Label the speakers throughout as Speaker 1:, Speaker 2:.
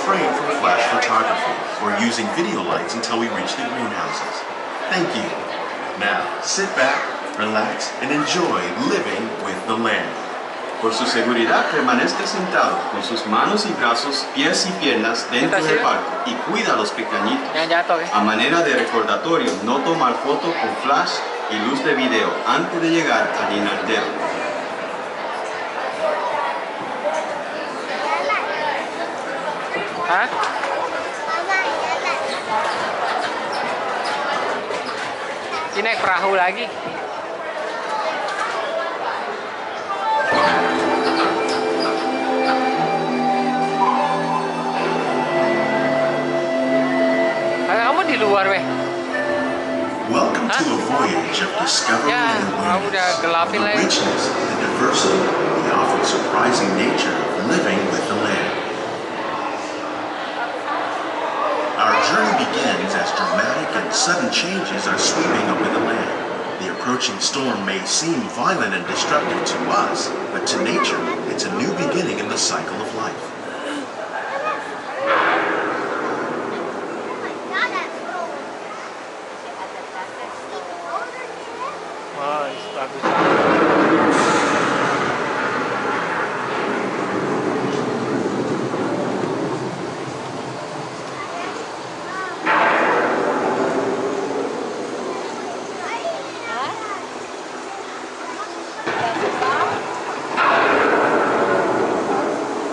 Speaker 1: refrain from flash photography or using video lights until we reach the greenhouses. Thank you. Now, sit back, relax, and enjoy living with the land. Por su seguridad, permanezca sentado con sus manos y brazos, pies y piernas dentro del parque y cuida a los pequeñitos. A manera de recordatorio, no tomar foto con flash y luz de video antes de llegar al inardero.
Speaker 2: Hah? Ini naik perahu lagi. Kamu di luar, weh.
Speaker 1: Welcome to a voyage of discovery and awareness of the richness, the diversity, the often surprising nature of living with the land. Our journey begins as dramatic and sudden changes are sweeping over the land. The approaching storm may seem violent and destructive to us, but to nature, it's a new beginning in the cycle of life.
Speaker 2: Wah, bagus.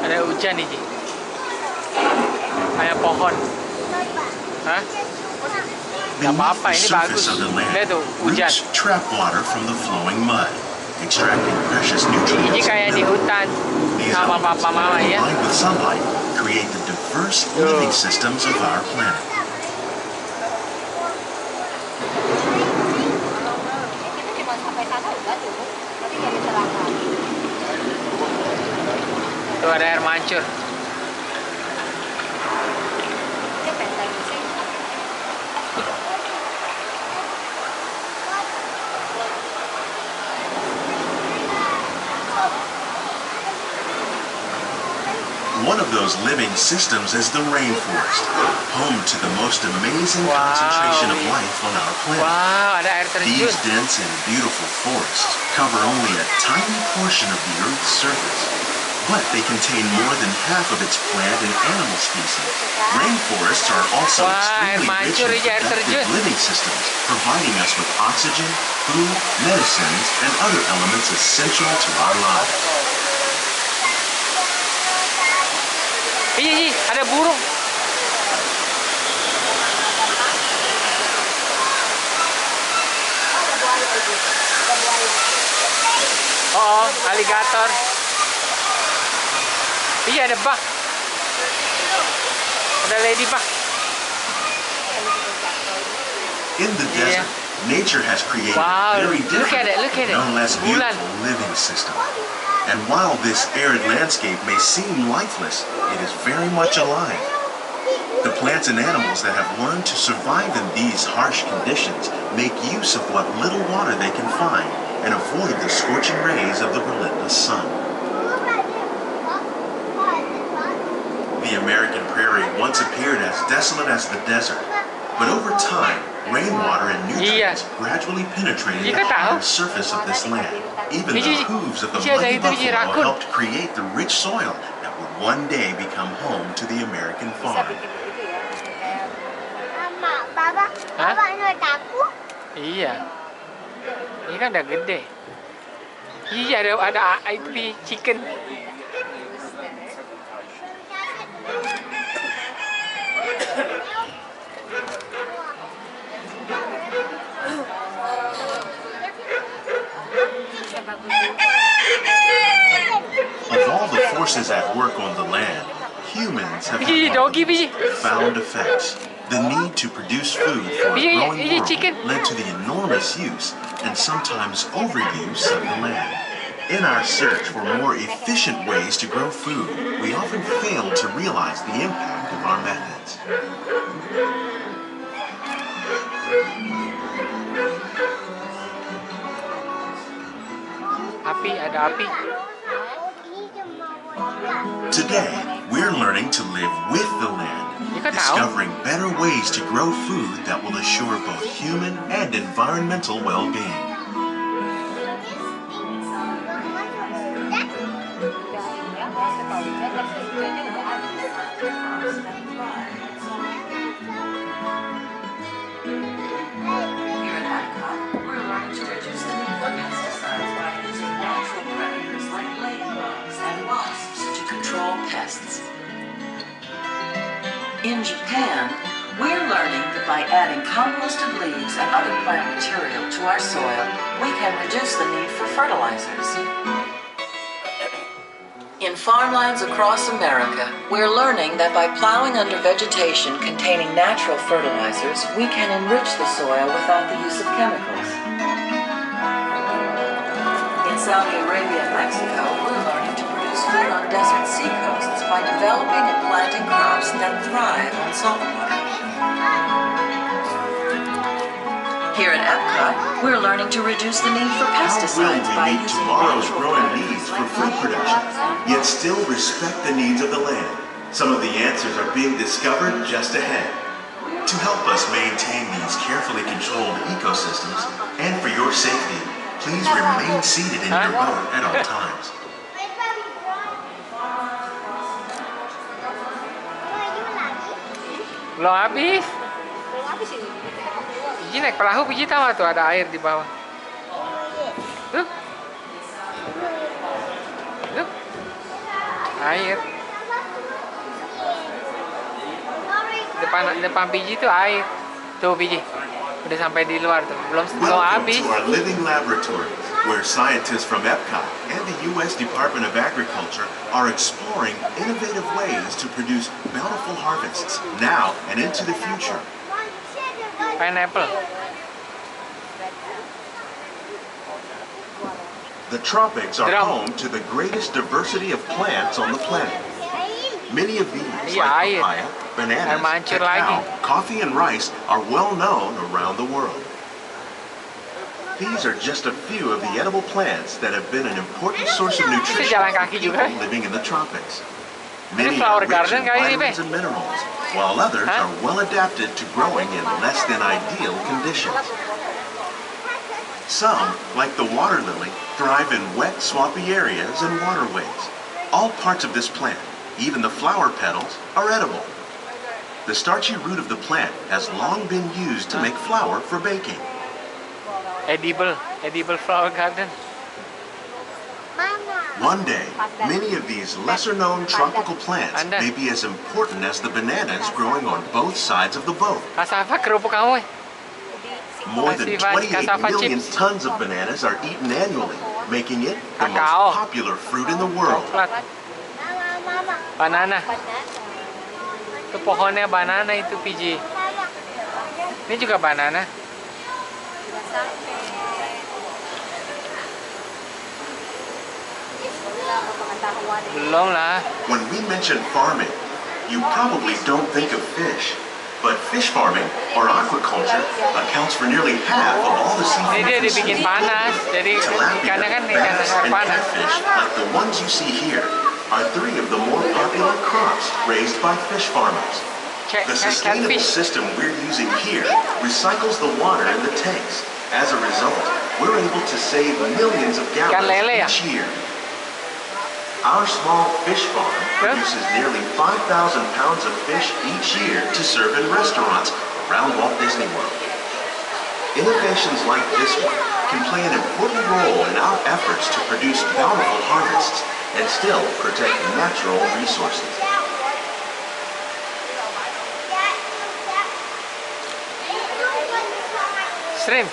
Speaker 2: Ada hujan nih, Ji. Kayak pohon. Hah? Gak apa-apa, ini bagus. Lihat tuh, hujan.
Speaker 1: Trap water from the flowing mud, extracting precious nutrients.
Speaker 2: Ini kayak di hutan sama papa mama ya.
Speaker 1: Combined with sunlight, create the diverse living systems of our planet.
Speaker 2: Tuh ada air mancur.
Speaker 1: One of those living systems is the rainforest, home to the most amazing concentration of life on our planet.
Speaker 2: Wow, ada air terjun.
Speaker 1: These dense and beautiful forests cover only a tiny portion of the Earth's surface, but they contain more than half of its plant and animal species. Rainforests are also extremely rich and productive living systems, providing us with oxygen, food, medicines, and other elements essential to our lives.
Speaker 2: Iya, ada burung. Oh, aligator. Iya, ada bak. Ada ladybug.
Speaker 1: In the desert, nature has created a very different, no less beautiful living system. And while this arid landscape may seem lifeless, it is very much alive. The plants and animals that have learned to survive in these harsh conditions make use of what little water they can find and avoid the scorching rays of the relentless sun. The American prairie once appeared as desolate as the desert, but over time, rainwater and nutrients gradually penetrated the hard surface of this land. Even the hooves of the mighty buffalo helped create the rich soil that would one day become home to the American farm.
Speaker 2: Iya. Ini kan udah gede. Iya, ada itu chicken.
Speaker 1: Of all the forces at work on the land, humans have had profound effects. The need to produce food for a growing world led to the enormous use and sometimes overuse of the land. In our search for more efficient ways to grow food, we often fail to realize the impact of our methods.
Speaker 2: Api, ada api.
Speaker 1: Today, we're learning to live with the land, discovering better ways to grow food that will assure both human and environmental well-being.
Speaker 3: Here at Epcot, we're learning to reduce the need for pesticides by using natural predators like ladybugs and wasps to control pests. In Japan, we're learning that by adding composted leaves and other plant material to our soil, we can reduce the need for fertilizers. In farmlands across America, we're learning that by plowing under vegetation containing natural fertilizers, we can enrich the soil without the use of chemicals. In Saudi Arabia and Mexico, we're learning to produce food on desert seacoasts by developing and planting crops that thrive on saltwater. Here at Epcot, we're learning to reduce the need for pesticides by
Speaker 1: meet
Speaker 3: using
Speaker 1: tomorrow's
Speaker 3: natural
Speaker 1: growing
Speaker 3: predators
Speaker 1: needs for
Speaker 3: like
Speaker 1: food production, yet still respect the needs of the land? Some of the answers are being discovered just ahead. To help us maintain these carefully controlled ecosystems, and for your safety, please remain seated in your boat at all times.
Speaker 2: Belum habis. Biji naik perahu, biji tahu tuh ada air di bawah. Tuh. Tuh. Air. Depan biji tuh air. Tuh biji. Udah sampai di luar tuh. Belum habis.
Speaker 1: Welcome to our living laboratory, where scientists from Epcot and the U.S. Department of Agriculture are exploring innovative ways to produce bountiful harvests now and into the future.
Speaker 2: Pineapple.
Speaker 1: The tropics are home to the greatest diversity of plants on the planet. Many of these, like papaya, bananas, cacao, coffee, and rice, are well known around the world. These are just a few of the edible plants that have been an important source of nutrition for people living in the tropics. Many are rich in vitamins and minerals, while others are well adapted to growing in less than ideal conditions. Some, like the water lily, thrive in wet, swampy areas and waterways. All parts of this plant, even the flower petals, are edible. The starchy root of the plant has long been used to make flour for baking.
Speaker 2: Edible flower garden.
Speaker 1: One day, many of these lesser-known tropical plants may be as important as the bananas growing on both sides of the boat.
Speaker 2: Kasava kerupuk kamu.
Speaker 1: More than 28 million tons of bananas are eaten annually, making it the most popular fruit in the world.
Speaker 2: Banana. Itu pohonnya banana itu biji. Ini juga banana. Belum lah.
Speaker 1: When we mention farming, you probably don't think of fish. But fish farming, or aquaculture, accounts for nearly half of all the seafood
Speaker 2: Ini dia dibikin panas, jadi ikannya kan ikan yang panas.
Speaker 1: Catfish, like the ones you see here, are three of the more popular crops raised by fish farmers. The sustainable system we're using here recycles the water in the tanks. As a result, we're able to save millions of gallons each year. Our small fish farm produces nearly 5,000 pounds of fish each year to serve in restaurants around Walt Disney World. Innovations like this one can play an important role in our efforts to produce bountiful harvests and still protect natural resources.
Speaker 2: Shrimp.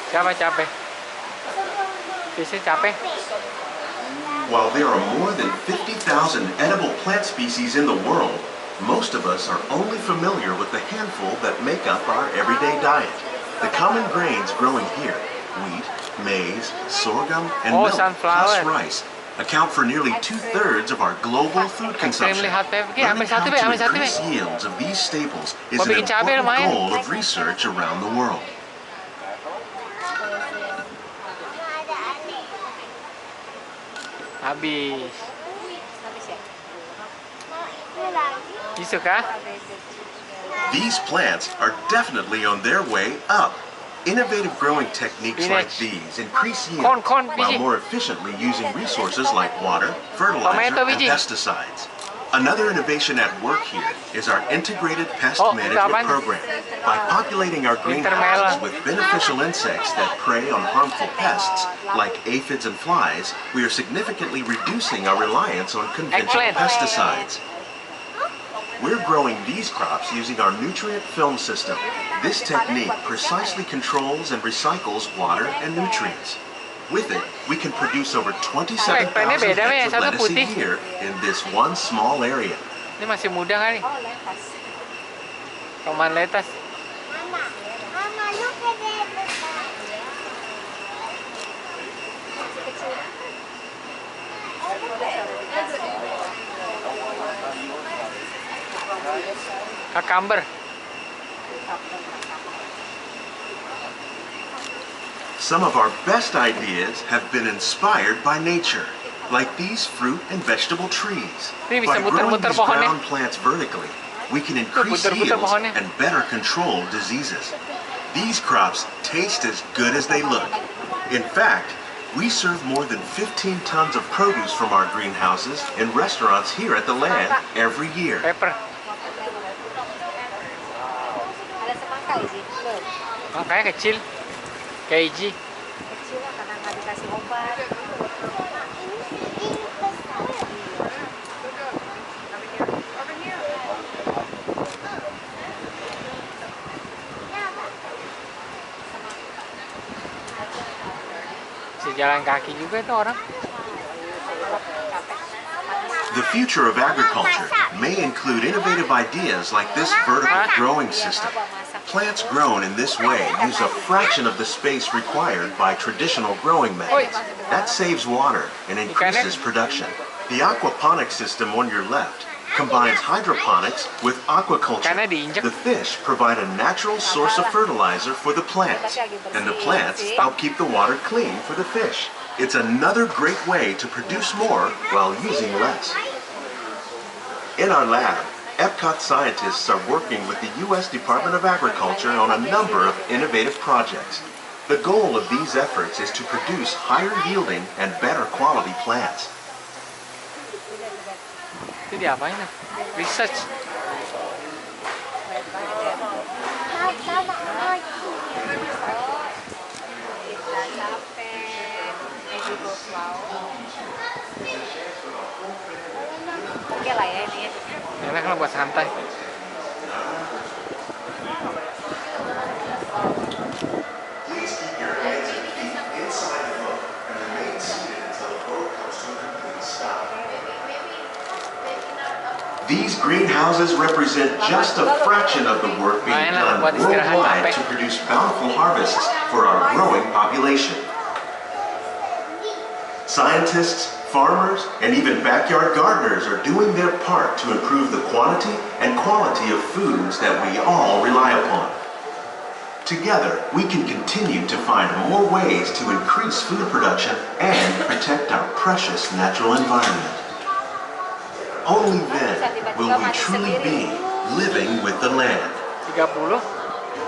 Speaker 2: Capek. Fisnya capek.
Speaker 1: While there are more than 50,000 edible plant species in the world, most of us are only familiar with the handful that make up our everyday diet. The common grains growing here, wheat, maize, sorghum, and millet, plus rice, account for nearly 2/3 of our global food consumption.
Speaker 2: Extremely hot pepper.
Speaker 1: Learning
Speaker 2: Ambil
Speaker 1: how
Speaker 2: satu,
Speaker 1: to
Speaker 2: ambil satu,
Speaker 1: increase yields of these staples is
Speaker 2: Mau
Speaker 1: an
Speaker 2: bikin cabai
Speaker 1: important
Speaker 2: lumayan.
Speaker 1: goal of research around the world.
Speaker 2: Habis. Bisa kah?
Speaker 1: These plants are definitely on their way up. Innovative growing techniques like
Speaker 2: Spinach.
Speaker 1: these increase yield
Speaker 2: Corn,
Speaker 1: while
Speaker 2: biji.
Speaker 1: more efficiently using resources like water, fertilizer,
Speaker 2: Tomato,
Speaker 1: and
Speaker 2: biji.
Speaker 1: pesticides. Another innovation at work here is our integrated pest
Speaker 2: Oh,
Speaker 1: management
Speaker 2: apaan?
Speaker 1: program. By populating our greenhouses
Speaker 2: Wintermelon.
Speaker 1: with beneficial insects that prey on harmful pests, like aphids and flies, we are significantly reducing our reliance on conventional
Speaker 2: Eggplant.
Speaker 1: pesticides. We're growing these crops using our nutrient film system. This technique precisely controls and recycles water and nutrients. With it, we can produce over 27,000
Speaker 2: beda,
Speaker 1: heads of
Speaker 2: satu
Speaker 1: lettuce a
Speaker 2: putih.
Speaker 1: year in this one small area.
Speaker 2: Ini masih muda kan nih? Roman letas.
Speaker 4: Mama, look at it.
Speaker 2: Cucumber.
Speaker 1: Some of our best ideas have been inspired by nature, like these fruit and vegetable trees.
Speaker 2: Ini bisa
Speaker 1: By growing
Speaker 2: muter-muter
Speaker 1: these
Speaker 2: pohonnya.
Speaker 1: ground plants vertically, we can increase
Speaker 2: muter-muter
Speaker 1: yields
Speaker 2: pohonnya.
Speaker 1: and better control diseases. These crops taste as good as they look. In fact, we serve more than 15 tons of produce from our greenhouses in restaurants here at the land every year.
Speaker 2: Pepper.
Speaker 4: Ada semangka Iji, belum.
Speaker 2: Oh, kayak kecil. Kayak hiji.
Speaker 4: Kecil lah karena nggak dikasih obat.
Speaker 2: Bisa jalan kaki juga itu orang.
Speaker 1: The future of agriculture may include innovative ideas like this vertical growing system. Plants grown in this way use a fraction of the space required by traditional growing methods. That saves water and increases production. The aquaponics system on your left combines hydroponics with aquaculture.
Speaker 2: Ikannya diinjek.
Speaker 1: The fish provide a natural source of fertilizer for the plants, and the plants help keep the water clean for the fish. It's another great way to produce more while using less. In our lab, Epcot scientists are working with the U.S. Department of Agriculture on a number of innovative projects. The goal of these efforts is to produce higher yielding and better quality plants.
Speaker 2: Itu diapain ya? Research.
Speaker 4: Oke lah ya ini ya.
Speaker 2: Enak lah buat santai.
Speaker 1: Please keep your hands and feet inside the boat and remain seated until the boat comes to a complete stop. These greenhouses represent just a fraction of the work being done worldwide to produce bountiful harvests for our growing population. Scientists, farmers, and even backyard gardeners are doing their part to improve the quantity and quality of foods that we all rely upon. Together, we can continue to find more ways to increase food production and protect our precious natural environment. Only then will we truly be living with the land.
Speaker 2: 30.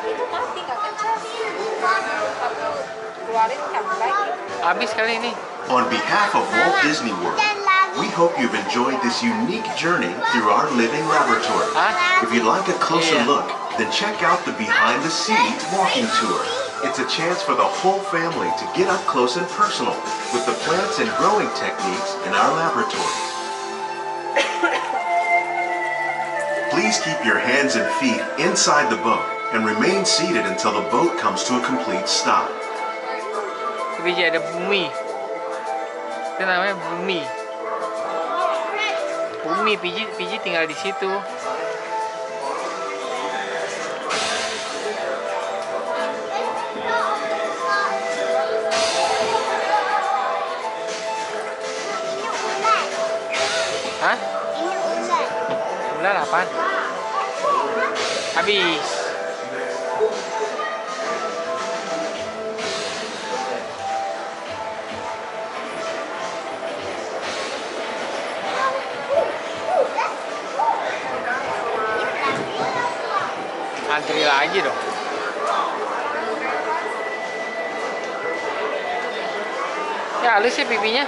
Speaker 4: Itu mati nggak kecil. Keluarin campur lagi.
Speaker 2: Habis kali ini.
Speaker 1: On behalf of Walt Disney World, we hope you've enjoyed this unique journey through our living laboratory.
Speaker 2: Huh?
Speaker 1: If you'd like a closer
Speaker 2: Yeah.
Speaker 1: look, then check out the behind the scenes walking tour. It's a chance for the whole family to get up close and personal with the plants and growing techniques in our laboratories. Please keep your hands and feet inside the boat and remain seated until the boat comes to a complete stop.
Speaker 2: Biji ada bumi. Itu namanya bumi. Bumi, Piji tinggal di situ. Hah?
Speaker 4: Ini ular.
Speaker 2: Ular apaan? Habis. Antri lagi dong. Ya halus sih pipinya.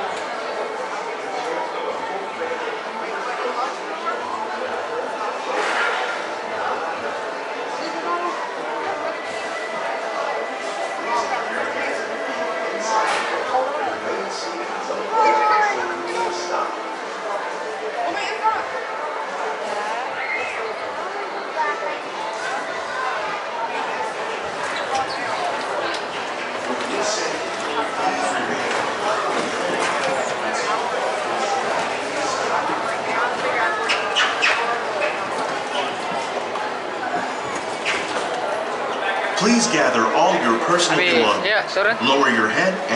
Speaker 1: Please gather all your personal
Speaker 2: Habis.
Speaker 1: belongings.
Speaker 2: Ya, turun.
Speaker 1: Lower your head and